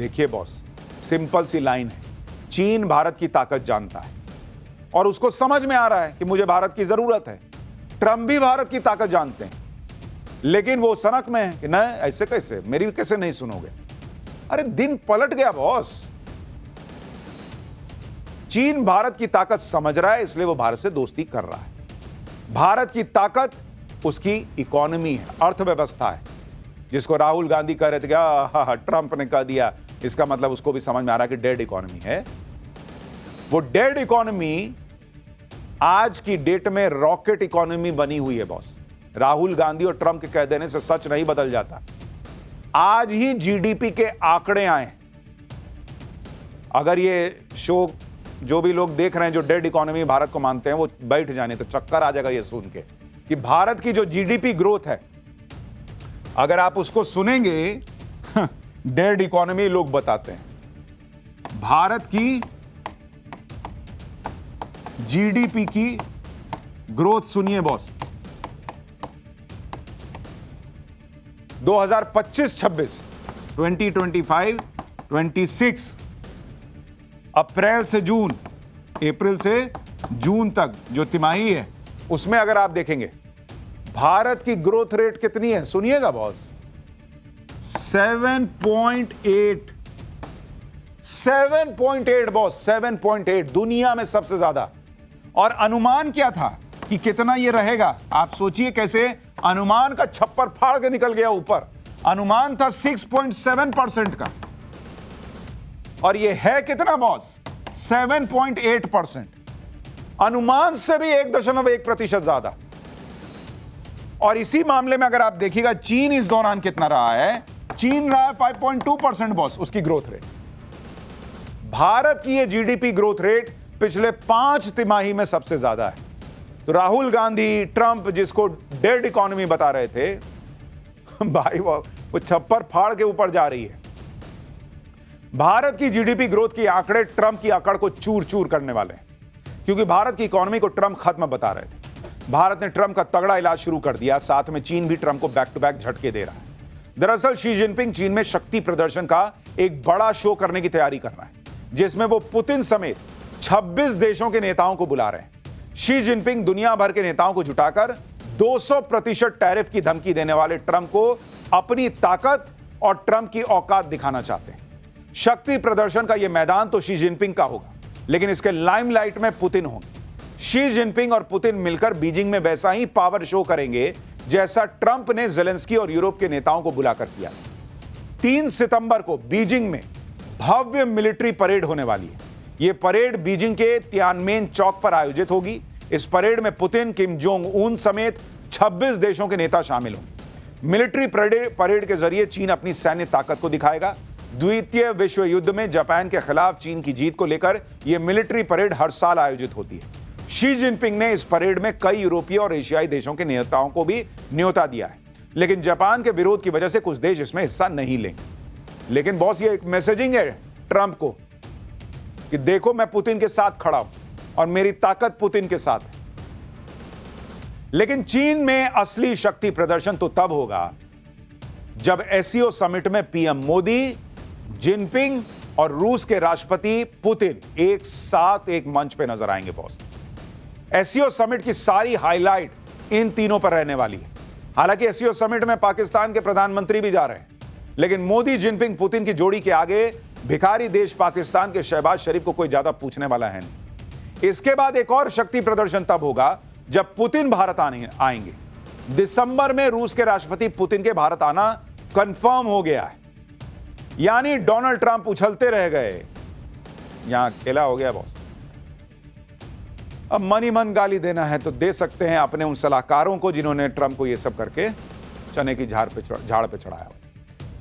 देखिए boss, simple सी line है, चीन भारत की ताकत जानता है और उसको समझ में आ रहा है कि मुझे भारत की जरूरत है। ट्रंप भी भारत की ताकत जानते हैं, लेकिन वो सनक में है कि नहीं, ऐसे कैसे, मेरी भी कैसे नहीं सुनोगे। अरे दिन पलट गया बॉस। चीन भारत की ताकत समझ रहा है, इसलिए वो भारत से दोस्ती कर रहा है। भारत की ताकत उसकी इकोनॉमी है, अर्थव्यवस्था है, जिसको राहुल गांधी कह रहे थे कि ट्रंप ने कह दिया, इसका मतलब उसको भी समझ में आ रहा है कि डेड इकोनॉमी है। वो डेड इकोनॉमी आज की डेट में रॉकेट इकोनॉमी बनी हुई है बॉस। राहुल गांधी और ट्रंप के कह देने से सच नहीं बदल जाता। आज ही जीडीपी के आंकड़े आए। अगर ये शो जो भी लोग देख रहे हैं जो डेड इकोनॉमी भारत को मानते हैं, वो बैठ जाने तो चक्कर आ जाएगा ये सुन के कि भारत की जो जीडीपी ग्रोथ है, अगर आप उसको सुनेंगे, डेड इकोनॉमी लोग बताते हैं। भारत की जीडीपी की ग्रोथ सुनिए बॉस, 2025-26, 2025-26 अप्रैल से जून, अप्रैल से जून तक जो तिमाही है, उसमें अगर आप देखेंगे भारत की ग्रोथ रेट कितनी है, सुनिएगा बॉस, 7.8 बॉस, 7.8, दुनिया में सबसे ज्यादा। और अनुमान क्या था कि कितना ये रहेगा, आप सोचिए कैसे अनुमान का छप्पर फाड़ के निकल गया ऊपर। अनुमान था 6.7% का, और ये है कितना बॉस, 7.8%। अनुमान से भी 1.1% ज्यादा। और इसी मामले में अगर आप देखिएगा चीन इस दौरान कितना रहा है, चीन रहा है 5.2% बॉस, उसकी ग्रोथ रेट। भारत की ये जीडीपी ग्रोथ रेट पिछले 5 तिमाही में सबसे ज्यादा है। तो राहुल गांधी, ट्रंप जिसको डेड इकोनॉमी बता रहे थे, भाई वो छप्पर फाड़ के ऊपर जा रही है। भारत की जीडीपी ग्रोथ की आंकड़े ट्रंप की आंकड़ को चूर चूर करने वाले हैं, क्योंकि भारत की इकोनॉमी को ट्रंप खत्म बता रहे थे। भारत ने ट्रंप का तगड़ा इलाज शुरू कर दिया, साथ में चीन भी ट्रंप को बैक टू बैक झटके दे रहा है। दरअसल शी जिनपिंग चीन में शक्ति प्रदर्शन का एक बड़ा शो करने की तैयारी कर रहा है, जिसमें वो पुतिन समेत 26 देशों के नेताओं को बुला रहे हैं। शी जिनपिंग दुनिया भर के नेताओं को जुटाकर 200% टैरिफ की धमकी देने वाले ट्रंप को अपनी ताकत और ट्रंप की औकात दिखाना चाहते हैं। शक्ति प्रदर्शन का यह मैदान तो शी जिनपिंग का होगा, लेकिन इसके लाइमलाइट में पुतिन होंगे। शी जिनपिंग और पुतिन मिलकर बीजिंग में वैसा ही पावर शो करेंगे जैसा ट्रंप ने जेलेंस्की और यूरोप के नेताओं को बुलाकर किया। 3 सितंबर को बीजिंग में भव्य मिलिट्री परेड होने वाली है। यह परेड बीजिंग के तियानमेन चौक पर आयोजित होगी। इस परेड में पुतिन, किम जोंग उन समेत 26 देशों के नेता शामिल होंगे। मिलिट्री परेड के जरिए चीन अपनी सैन्य ताकत को दिखाएगा। द्वितीय विश्व युद्ध में जापान के खिलाफ चीन की जीत को लेकर यह मिलिट्री परेड हर साल आयोजित होती है। शी जिनपिंग ने इस परेड में कई यूरोपीय और एशियाई देशों के नेताओं को भी न्योता दिया है, लेकिन जापान के विरोध की वजह से कुछ देश इसमें हिस्सा नहीं लेंगे। लेकिन बॉस, ये एक मैसेजिंग है ट्रंप को कि देखो मैं पुतिन के साथ खड़ा हूं और मेरी ताकत पुतिन के साथ है। लेकिन चीन में असली शक्ति प्रदर्शन तो तब होगा जब एससीओ समिट में पीएम मोदी, जिनपिंग और रूस के राष्ट्रपति पुतिन एक साथ एक मंच पे नजर आएंगे बॉस। एससीओ समिट की सारी हाईलाइट इन तीनों पर रहने वाली है। हालांकि एससीओ समिट में पाकिस्तान के प्रधानमंत्री भी जा रहे हैं, लेकिन मोदी, जिनपिंग, पुतिन की जोड़ी के आगे भिखारी देश पाकिस्तान के शहबाज शरीफ को कोई ज्यादा पूछने वाला है नहीं। इसके बाद एक और शक्ति प्रदर्शन तब होगा जब पुतिन भारत आएंगे। दिसंबर में रूस के राष्ट्रपति पुतिन के भारत आना कंफर्म हो गया है, यानी डोनाल्ड ट्रंप उछलते रह गए, यहां अकेला हो गया बॉस। अब मन ही मन गाली देना है तो दे सकते हैं अपने उन सलाहकारों को जिन्होंने ट्रंप को यह सब करके चने की झाड़ पे चढ़ाया।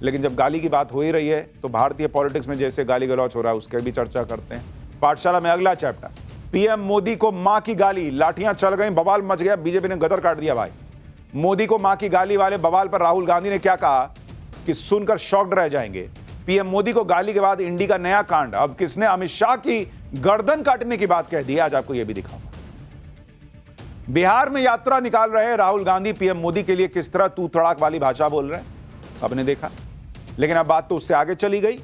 लेकिन जब गाली की बात हो ही रही है तो भारतीय पॉलिटिक्स में जैसे गाली गलौच हो रहा है उसके भी चर्चा करते हैं। पाठशाला में अगला चैप्टर, पीएम मोदी को मां की गाली, लाठियां चल गई, बवाल मच गया, बीजेपी ने गदर काट दिया भाई। मोदी को मां की गाली वाले बवाल पर राहुल गांधी ने क्या कहा कि सुनकर शॉक्ड रह जाएंगे। पीएम मोदी को गाली के बाद इंडी का नया कांड, अब किसने अमित शाह की गर्दन काटने की बात कह दी, आज आपको यह भी दिखाऊंगा। बिहार में यात्रा निकाल रहे राहुल गांधी पीएम मोदी के लिए किस तरह तू तड़ाक वाली भाषा बोल रहे हैं, सबने देखा। लेकिन अब बात तो उससे आगे चली गई।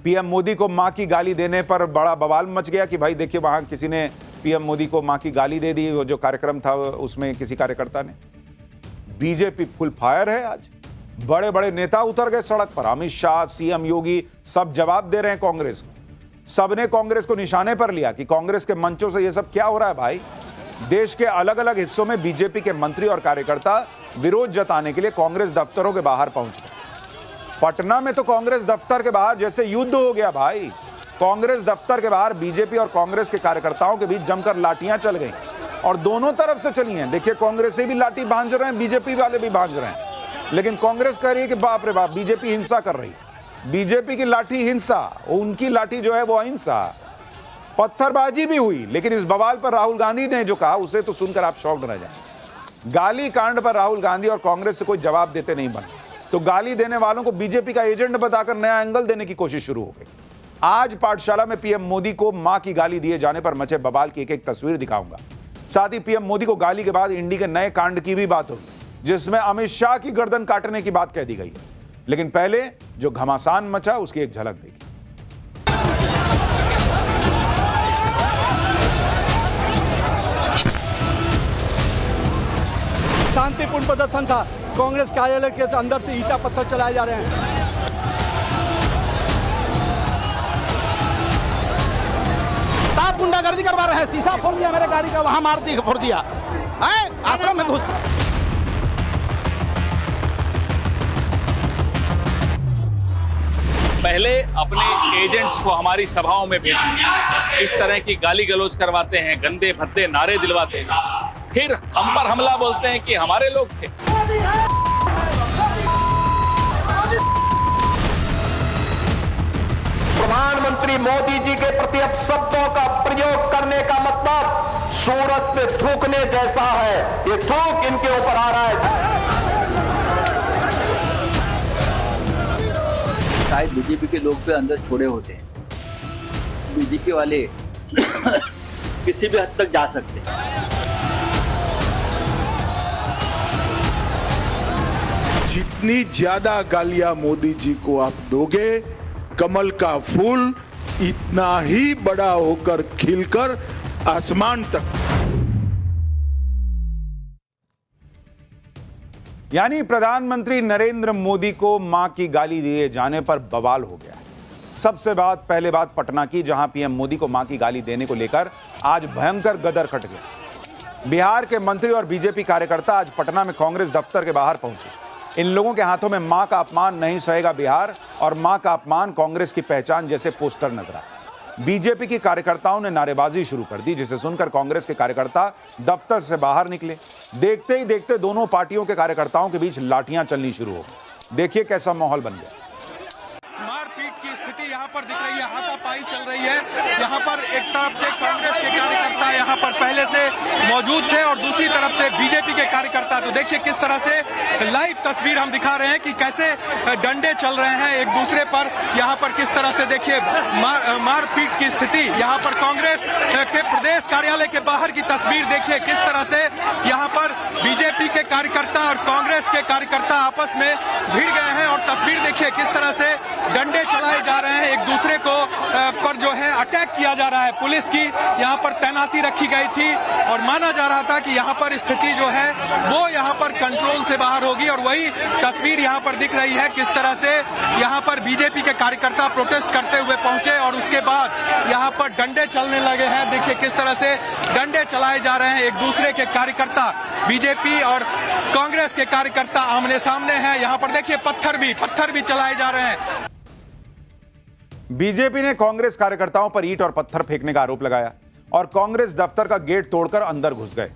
पीएम मोदी को मां की गाली देने पर बड़ा बवाल मच गया कि भाई देखिए वहां किसी ने पीएम मोदी को मां की गाली दे दी, वो जो कार्यक्रम था उसमें किसी कार्यकर्ता ने। बीजेपी फुल फायर है आज, बड़े बड़े नेता उतर गए सड़क पर, अमित शाह, सीएम योगी सब जवाब दे रहे हैं कांग्रेस को। सबने कांग्रेस को निशाने पर लिया कि कांग्रेस के मंचों से ये सब क्या हो रहा है भाई। देश के अलग अलग हिस्सों में बीजेपी के मंत्री और कार्यकर्ता विरोध जताने के लिए कांग्रेस दफ्तरों के बाहर पहुंच गए। पटना में तो कांग्रेस दफ्तर के बाहर जैसे युद्ध हो गया भाई। कांग्रेस दफ्तर के बाहर बीजेपी और कांग्रेस के कार्यकर्ताओं के बीच जमकर लाठियां चल गई और दोनों तरफ से चली हैं। देखिए कांग्रेस से भी लाठी भांज रहे हैं, बीजेपी वाले भी भांज रहे हैं, लेकिन कांग्रेस कह रही है कि बाप रे बाप बीजेपी हिंसा कर रही है। बीजेपी की लाठी हिंसा, उनकी लाठी जो है वो अहिंसा। पत्थरबाजी भी हुई, लेकिन इस बवाल पर राहुल गांधी ने जो कहा उसे तो सुनकर आप शॉक्ड रह जाएंगे। गाली कांड पर राहुल गांधी और कांग्रेस से कोई जवाब देते नहीं बने, तो गाली देने वालों को बीजेपी का एजेंट बताकर नया एंगल देने की कोशिश शुरू हो गई। आज पाठशाला में पीएम मोदी को मां की गाली दिए जाने पर मचे बवाल की एक एक तस्वीर दिखाऊंगा। साथ ही पीएम मोदी को गाली के बाद इंडी के नए कांड की भी बात होगी, जिसमें अमित शाह की गर्दन काटने की बात कह दी गई है। लेकिन पहले जो घमासान मचा उसकी एक झलक देखिए। शांतिपूर्ण प्रदर्शन था। कांग्रेस कार्यालय के अंदर से ईंटा पत्थर चलाए जा रहे हैं। साफ गुंडागर्दी करवा रहे हैं। शीशा फोड़ दिया मेरे गाड़ी का, वहां मार दी, फोड़ दिया। आश्रम में घुस। पहले अपने एजेंट्स को हमारी सभाओं में भेजते, इस तरह की गाली गलौज करवाते हैं, गंदे भद्दे नारे दिलवाते हैं, फिर हम पर हमला बोलते हैं कि हमारे लोग थे। प्रधानमंत्री मोदी जी के प्रति अपशब्दों का प्रयोग करने का मतलब सूरज पे थूकने जैसा है। ये थूक इनके ऊपर आ रहा है। शायद बीजेपी के लोग पे अंदर छोड़े होते हैं, बीजेपी वाले किसी भी हद तक जा सकते हैं। जितनी ज्यादा गालियां मोदी जी को आप दोगे, कमल का फूल इतना ही बड़ा होकर खिलकर आसमान तक। यानी प्रधानमंत्री नरेंद्र मोदी को मां की गाली दिए जाने पर बवाल हो गया। सबसे पहले बात पटना की, जहां पीएम मोदी को मां की गाली देने को लेकर आज भयंकर गदर कट गया। बिहार के मंत्री और बीजेपी कार्यकर्ता आज पटना में कांग्रेस दफ्तर के बाहर पहुंचे। इन लोगों के हाथों में मां का अपमान नहीं सहेगा बिहार और मां का अपमान कांग्रेस की पहचान जैसे पोस्टर नजर आए। बीजेपी की कार्यकर्ताओं ने नारेबाजी शुरू कर दी, जिसे सुनकर कांग्रेस के कार्यकर्ता दफ्तर से बाहर निकले। देखते ही देखते दोनों पार्टियों के कार्यकर्ताओं के बीच लाठियां चलनी शुरू हो गई। देखिए कैसा माहौल बन गया। मारपीट की स्थिति यहाँ पर दिख रही है, हाथापाई चल रही है। यहाँ पर एक तरफ से कांग्रेस के कार्यकर्ता यहाँ पर पहले से मौजूद थे और दूसरी तरफ से बीजेपी के कार्यकर्ता। तो देखिए किस तरह से लाइव तस्वीर हम दिखा रहे हैं कि कैसे डंडे चल रहे हैं एक दूसरे पर। यहाँ पर किस तरह से देखिए मारपीट की स्थिति। यहाँ पर कांग्रेस के प्रदेश कार्यालय के बाहर की तस्वीर देखिए किस तरह से यहाँ पर बीजेपी के कार्यकर्ता और कांग्रेस के कार्यकर्ता आपस में भिड़ गए हैं और तस्वीर देखिए किस तरह से डंडे चलाए जा रहे हैं। एक दूसरे को पर जो है अटैक किया जा रहा है। पुलिस की यहाँ पर तैनाती रखी गई थी और माना जा रहा था कि यहाँ पर स्थिति जो है वो यहाँ पर कंट्रोल से बाहर होगी और वही तस्वीर यहाँ पर दिख रही है किस तरह से यहाँ पर बीजेपी के कार्यकर्ता प्रोटेस्ट करते हुए पहुंचे और उसके बाद यहाँ पर डंडे चलने लगे हैं। देखिए किस तरह से डंडे चलाए जा रहे हैं। एक दूसरे के कार्यकर्ता बीजेपी और कांग्रेस के कार्यकर्ता आमने सामने हैं। यहाँ पर देखिए पत्थर भी चलाए जा रहे हैं। बीजेपी ने कांग्रेस कार्यकर्ताओं पर ईंट और पत्थर फेंकने का आरोप लगाया और कांग्रेस दफ्तर का गेट तोड़कर अंदर घुस गए।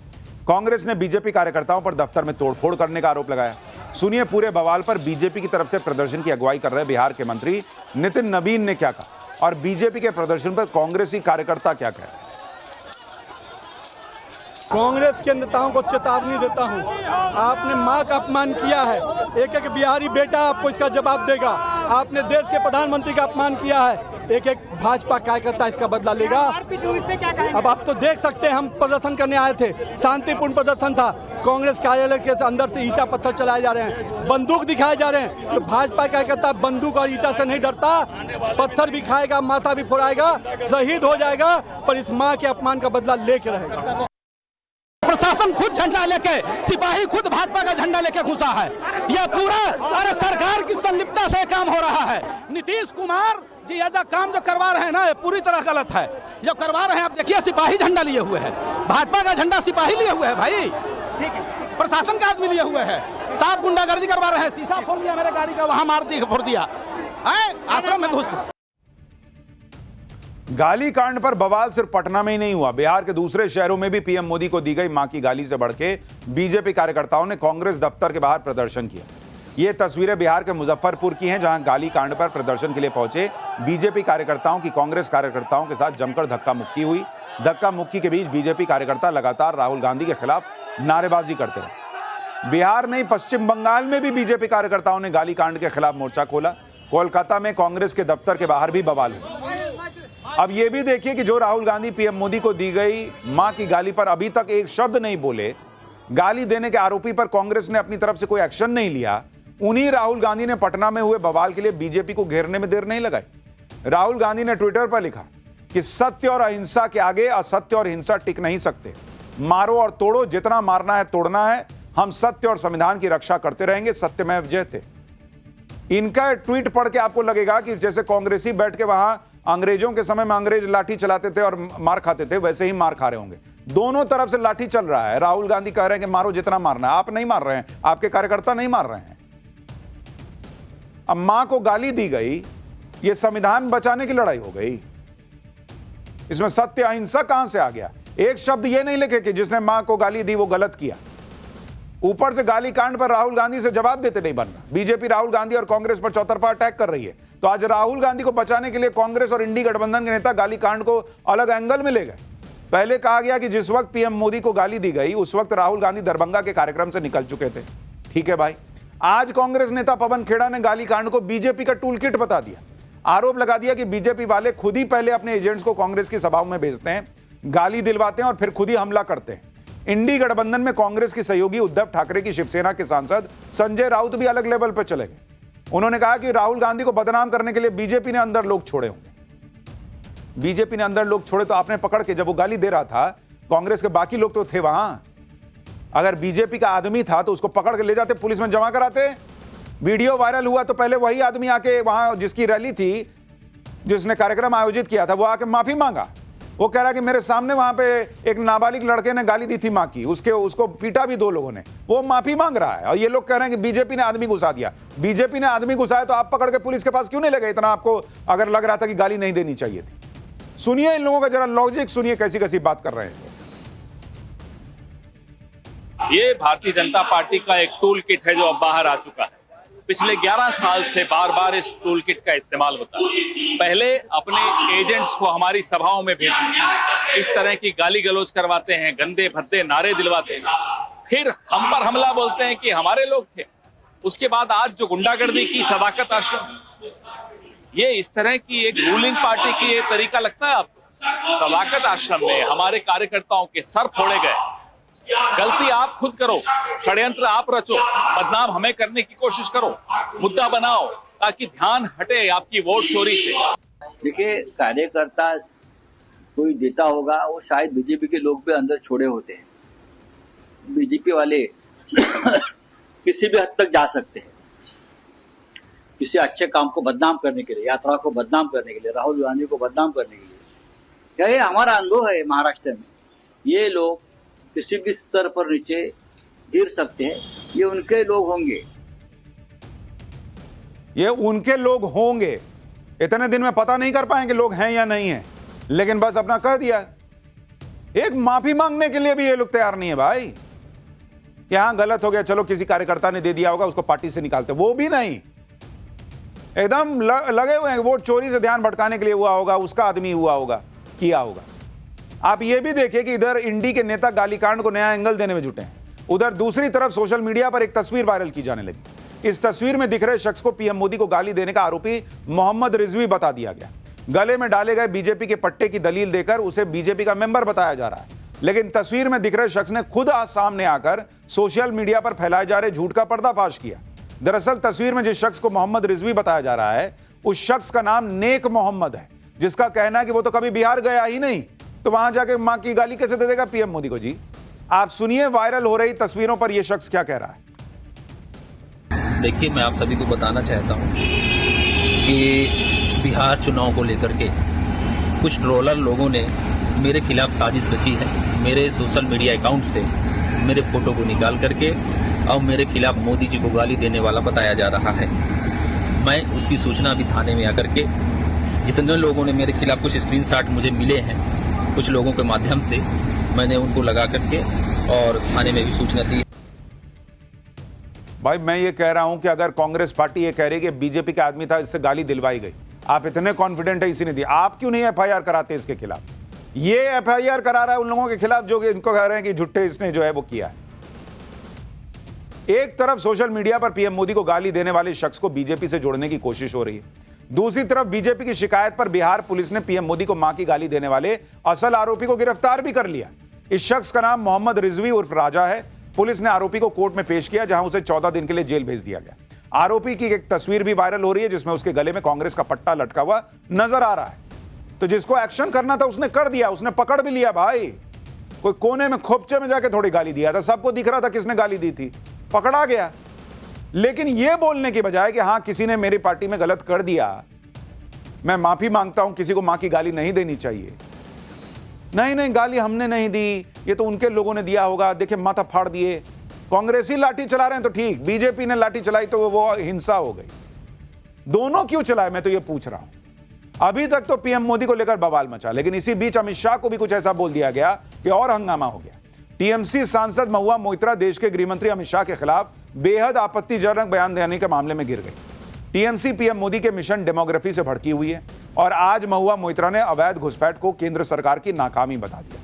कांग्रेस ने बीजेपी कार्यकर्ताओं पर दफ्तर में तोड़फोड़ करने का आरोप लगाया। सुनिए पूरे बवाल पर बीजेपी की तरफ से प्रदर्शन की अगुवाई कर रहे बिहार के मंत्री नितिन नवीन ने क्या कहा और बीजेपी के प्रदर्शन पर कांग्रेसी कार्यकर्ता क्या कह रहे हैं। कांग्रेस के नेताओं को चेतावनी देता हूं, आपने मां का अपमान किया है, एक एक बिहारी बेटा आपको इसका जवाब देगा। आपने देश के प्रधानमंत्री का अपमान किया है, एक एक भाजपा कार्यकर्ता इसका बदला लेगा। अब आप तो देख सकते हैं, हम प्रदर्शन करने आए थे, शांतिपूर्ण प्रदर्शन था। कांग्रेस कार्यालय के अंदर से ईंटा पत्थर चलाए जा रहे हैं, बंदूक दिखाए जा रहे हैं। तो भाजपा कार्यकर्ता बंदूक और ईंटा से नहीं डरता, पत्थर भी खाएगा, माथा भी फोड़ाएगा, शहीद हो जाएगा, पर इस मां के अपमान का बदला लेके रहेगा। प्रशासन खुद झंडा लेके, सिपाही खुद भाजपा का झंडा लेके घुसा है। यह पूरा अरे सरकार की संलिप्तता से काम हो रहा है। नीतीश कुमार जी यह काम जो करवा रहे हैं ना, ये पूरी तरह गलत है। जो करवा रहे हैं, आप देखिए, सिपाही झंडा लिए हुए है, भाजपा का झंडा सिपाही लिए हुए है भाई, प्रशासन का आदमी लिए हुए है, साफ गुंडागर्दी करवा रहे हैं। शीशा फोड़ दिया मेरे गाड़ी का, वहां मार दी, फोड़ दिया, आश्रम में घुस। गाली कांड पर बवाल सिर्फ पटना में ही नहीं हुआ, बिहार के दूसरे शहरों में भी पीएम मोदी को दी गई मां की गाली से बढ़ के बीजेपी कार्यकर्ताओं ने कांग्रेस दफ्तर के बाहर प्रदर्शन किया। ये तस्वीरें बिहार के मुजफ्फरपुर की हैं, जहां गाली कांड पर प्रदर्शन के लिए पहुंचे बीजेपी कार्यकर्ताओं की कांग्रेस कार्यकर्ताओं के साथ जमकर धक्का मुक्की हुई। धक्का मुक्की के बीच बीजेपी कार्यकर्ता लगातार राहुल गांधी के खिलाफ नारेबाजी करते रहे। बिहार नहीं, पश्चिम बंगाल में भी बीजेपी कार्यकर्ताओं ने गाली कांड के खिलाफ मोर्चा खोला। कोलकाता में कांग्रेस के दफ्तर के बाहर भी बवाल हुआ। अब यह भी देखिए कि जो राहुल गांधी पीएम मोदी को दी गई मां की गाली पर अभी तक एक शब्द नहीं बोले, गाली देने के आरोपी पर कांग्रेस ने अपनी तरफ से कोई एक्शन नहीं लिया, उन्हीं राहुल गांधी ने पटना में हुए बवाल के लिए बीजेपी को घेरने में देर नहीं लगाई। राहुल गांधी ने ट्विटर पर लिखा कि सत्य और अहिंसा के आगे असत्य और हिंसा टिक नहीं सकते। मारो और तोड़ो, जितना मारना है तोड़ना है, हम सत्य और संविधान की रक्षा करते रहेंगे, सत्यमेव जयते। इनका ट्वीट पढ़ के आपको लगेगा कि जैसे कांग्रेसी बैठ के वहां अंग्रेजों के समय में अंग्रेज लाठी चलाते थे और मार खाते थे, वैसे ही मार खा रहे होंगे। दोनों तरफ से लाठी चल रहा है। राहुल गांधी कह रहे हैं कि मारो जितना मारना है, आप नहीं मार रहे हैं, आपके कार्यकर्ता नहीं मार रहे हैं। अब मां को गाली दी गई, यह संविधान बचाने की लड़ाई हो गई। इसमें सत्य अहिंसा कहां से आ गया? एक शब्द यह नहीं लिखे कि जिसने मां को गाली दी वो गलत किया। ऊपर से गाली कांड पर राहुल गांधी से जवाब देते नहीं बनना। बीजेपी राहुल गांधी और कांग्रेस पर चौतरफा अटैक कर रही है, तो आज राहुल गांधी को बचाने के लिए कांग्रेस और इंडी गठबंधन के नेता गाली कांड को अलग एंगल में ले गए। पहले कहा गया कि जिस वक्त पीएम मोदी को गाली दी गई उस वक्त राहुल गांधी दरभंगा के कार्यक्रम से निकल चुके थे। ठीक है भाई, आज कांग्रेस नेता पवन खेड़ा ने गाली कांड को बीजेपी का टूल किट बता दिया। आरोप लगा दिया कि बीजेपी वाले खुद ही पहले अपने एजेंट्स को कांग्रेस की सभाओं में भेजते हैं, गाली दिलवाते हैं और फिर खुद ही हमला करते हैं। इंडी गठबंधन में कांग्रेस की सहयोगी उद्धव ठाकरे की शिवसेना के सांसद संजय राउत भी अलग लेवल पर चले गए। उन्होंने कहा कि राहुल गांधी को बदनाम करने के लिए बीजेपी ने अंदर लोग छोड़े होंगे। बीजेपी ने अंदर लोग छोड़े तो आपने पकड़ के, जब वो गाली दे रहा था, कांग्रेस के बाकी लोग तो थे वहां। अगर बीजेपी का आदमी था तो उसको पकड़ के ले जाते, पुलिस में जमा कराते। वीडियो वायरल हुआ तो पहले वही आदमी आके वहां जिसकी रैली थी, जिसने कार्यक्रम आयोजित किया था, वो आके माफी मांगा। वो कह रहा कि मेरे सामने वहां पे एक नाबालिग लड़के ने गाली दी थी मां की, उसको पीटा भी 2 लोगों ने, वो माफी मांग रहा है। और ये लोग कह रहे हैं कि बीजेपी ने आदमी घुसा दिया। बीजेपी ने आदमी घुसाया तो आप पकड़ के पुलिस के पास क्यों नहीं ले गए? इतना आपको अगर लग रहा था कि गाली नहीं देनी चाहिए थी। सुनिए इन लोगों का जरा लॉजिक, सुनिए कैसी कैसी बात कर रहे हैं। ये भारतीय जनता पार्टी का एक टूल किट है जो अब बाहर आ चुका है। पिछले 11 साल से बार बार इस टूल किट का इस्तेमाल होता है। पहले अपने एजेंट्स को हमारी सभाओं में भेजते, इस तरह की गाली गलौज करवाते हैं, गंदे भद्दे नारे दिलवाते हैं, फिर हम पर हमला बोलते हैं कि हमारे लोग थे। उसके बाद आज जो गुंडागर्दी की सदाकत आश्रम, ये इस तरह की एक रूलिंग पार्टी की ये तरीका लगता है आपको? सदाकत आश्रम में हमारे कार्यकर्ताओं के सर फोड़े गए। गलती आप खुद करो, षड्यंत्र आप रचो, बदनाम हमें करने की कोशिश करो, मुद्दा बनाओ ताकि ध्यान हटे आपकी वोट चोरी से। देखिए, कार्यकर्ता कोई देता होगा, वो शायद बीजेपी के लोग भी अंदर छोड़े होते हैं। बीजेपी वाले किसी भी हद तक जा सकते हैं, किसी अच्छे काम को बदनाम करने के लिए, यात्रा को बदनाम करने के लिए, राहुल गांधी को बदनाम करने के लिए। क्या ये हमारा अनुभव है महाराष्ट्र में? ये लोग किसी भी स्तर पर नीचे गिर सकते हैं, ये उनके लोग होंगे। ये उनके लोग होंगे, इतने दिन में पता नहीं कर पाएंगे लोग हैं या नहीं है, लेकिन बस अपना कह दिया। एक माफी मांगने के लिए भी ये लोग तैयार नहीं है भाई। यहां गलत हो गया, चलो किसी कार्यकर्ता ने दे दिया होगा, उसको पार्टी से निकालते, वो भी नहीं। एकदम लगे हुए हैं वोट चोरी से ध्यान भटकाने के लिए हुआ होगा, उसका आदमी हुआ होगा, किया होगा। आप ये भी देखिए कि इधर इंडी के नेता गालीकांड को नया एंगल देने में जुटे हैं, उधर दूसरी तरफ सोशल मीडिया पर एक तस्वीर वायरल की जाने लगी। इस तस्वीर में दिख रहे शख्स को पीएम मोदी को गाली देने का आरोपी मोहम्मद रिजवी बता दिया गया। गले में डाले गए बीजेपी के पट्टे की दलील देकर उसे बीजेपी का मेंबर बताया जा रहा है, लेकिन तस्वीर में दिख रहे शख्स ने खुद आज सामने आकर सोशल मीडिया पर फैलाए जा रहे झूठ का पर्दाफाश किया। दरअसल तस्वीर में जिस शख्स को मोहम्मद रिजवी बताया जा रहा है, उस शख्स का नाम नेक मोहम्मद है, जिसका कहना है कि वो तो कभी बिहार गया ही नहीं, तो वहां जाके मां की गाली कैसे दे देगा पीएम मोदी को। जी आप सुनिए वायरल हो रही तस्वीरों पर यह शख्स क्या कह रहा है। देखिए, मैं आप सभी को बताना चाहता हूं कि बिहार चुनाव को लेकर के कुछ ट्रोलर लोगों ने मेरे खिलाफ साजिश रची है। मेरे सोशल मीडिया अकाउंट से मेरे फोटो को निकाल करके और मेरे खिलाफ मोदी जी को गाली देने वाला बताया जा रहा है। मैं उसकी सूचना भी थाने में आकर के, जितने लोगों ने मेरे खिलाफ कुछ स्क्रीनशॉट मुझे मिले हैं कुछ लोगों के माध्यम से, मैंने उनको लगा करके और थाने में भी सूचना दी। भाई मैं ये कह रहा हूं कि अगर कांग्रेस पार्टी ये कह रही है कि बीजेपी का आदमी था, इससे गाली दिलवाई गई, आप इतने कॉन्फिडेंट है इसी ने दी, आप क्यों नहीं एफआईआर कराते इसके खिलाफ? ये एफआईआर करा रहा है उन लोगों के खिलाफ जो इनको कह रहे हैं कि झुट्टे इसने जो है वो किया है। एक तरफ सोशल मीडिया पर पीएम मोदी को गाली देने वाले शख्स को बीजेपी से जोड़ने की कोशिश हो रही है, दूसरी तरफ बीजेपी की शिकायत पर बिहार पुलिस ने पीएम मोदी को मां की गाली देने वाले असल आरोपी को गिरफ्तार भी कर लिया। इस शख्स का नाम मोहम्मद रिजवी उर्फ राजा है। पुलिस ने आरोपी को कोर्ट में पेश किया, जहां उसे 14 दिन के लिए जेल भेज दिया गया। आरोपी की एक तस्वीर भी वायरल हो रही है, जिसमें उसके गले में कांग्रेस का पट्टा लटका हुआ नजर आ रहा है। तो जिसको एक्शन करना था उसने कर दिया, उसने पकड़ भी लिया। भाई कोई कोने में खोपचे में जाके थोड़ी गाली दिया था, सबको दिख रहा था किसने गाली दी थी, पकड़ा गया। लेकिन यह बोलने की बजाय कि हां किसी ने मेरी पार्टी में गलत कर दिया, मैं माफी मांगता हूं, किसी को मां की गाली नहीं देनी चाहिए। नहीं गाली हमने नहीं दी, ये तो उनके लोगों ने दिया होगा, देखिए माथा फाड़ दिए। कांग्रेसी लाठी चला रहे हैं तो ठीक, बीजेपी ने लाठी चलाई तो वो हिंसा हो गई। दोनों क्यों चलाए, मैं तो ये पूछ रहा हूं। अभी तक तो पीएम मोदी को लेकर बवाल मचा, लेकिन इसी बीच अमित शाह को भी कुछ ऐसा बोल दिया गया कि और हंगामा हो गया। टीएमसी सांसद महुआ मोइत्रा देश के गृहमंत्री अमित शाह के खिलाफ बेहद आपत्तिजनक बयान देने के मामले में गिर गई। टीएमसी पीएम मोदी के मिशन डेमोग्राफी से भड़की हुई है और आज महुआ मोइत्रा ने अवैध घुसपैठ को केंद्र सरकार की नाकामी बता दिया।